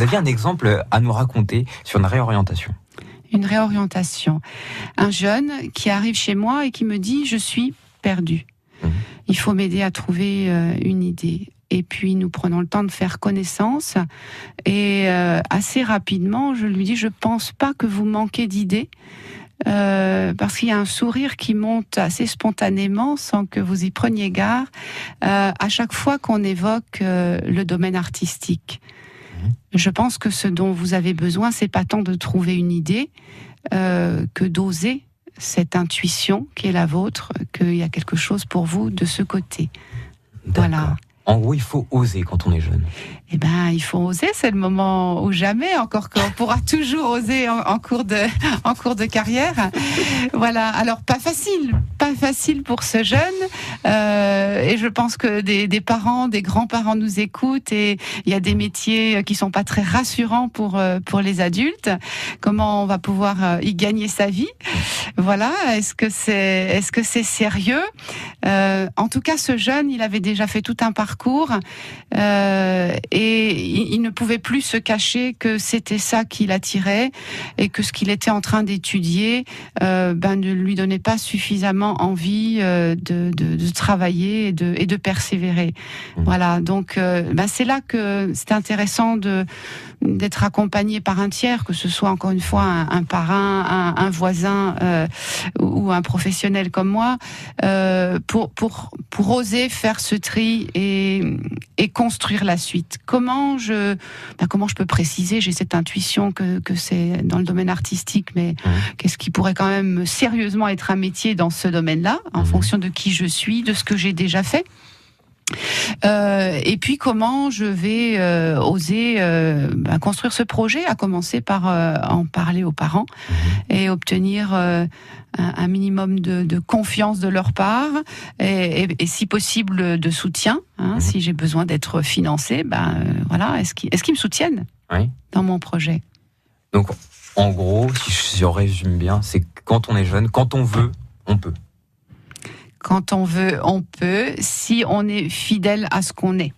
vous aviez un exemple à nous raconter sur une réorientation. Une réorientation. Un jeune qui arrive chez moi et qui me dit « je suis perdu ». Il faut m'aider à trouver une idée. Et puis nous prenons le temps de faire connaissance et assez rapidement je lui dis « je pense pas que vous manquez d'idées ». Parce qu'il y a un sourire qui monte assez spontanément sans que vous y preniez garde à chaque fois qu'on évoque le domaine artistique. Je pense que ce dont vous avez besoin, c'est pas tant de trouver une idée que d'oser cette intuition qui est la vôtre, qu'il y a quelque chose pour vous de ce côté. Voilà. En gros, il faut oser quand on est jeune. Eh ben, il faut oser, c'est le moment ou jamais, encore qu'on pourra toujours oser en cours de carrière. Voilà. Alors, pas facile pour ce jeune. Et je pense que des parents, des grands-parents nous écoutent et il y a des métiers qui sont pas très rassurants pour les adultes. Comment on va pouvoir y gagner sa vie? Voilà. Est-ce que c'est sérieux? En tout cas, ce jeune, il avait déjà fait tout un parcours et il ne pouvait plus se cacher que c'était ça qui l'attirait et que ce qu'il était en train d'étudier ne lui donnait pas suffisamment envie de travailler et de persévérer. Voilà, donc c'est là que c'est intéressant d'être accompagné par un tiers, que ce soit encore une fois un parrain, un voisin ou un professionnel comme moi, pour oser faire ce tri et construire la suite. Comment je peux préciser? J'ai cette intuition que c'est dans le domaine artistique, mais qu'est-ce qui pourrait quand même sérieusement être un métier dans ce domaine-là, en fonction de qui je suis, de ce que j'ai déjà fait? Et puis comment je vais oser construire ce projet, à commencer par en parler aux parents et obtenir un minimum de confiance de leur part et si possible de soutien, si j'ai besoin d'être financé, voilà, est-ce qu'ils me soutiennent dans mon projet? Donc en gros, si je résume bien, c'est que quand on est jeune, quand on veut, on peut. Quand on veut, on peut, si on est fidèle à ce qu'on est.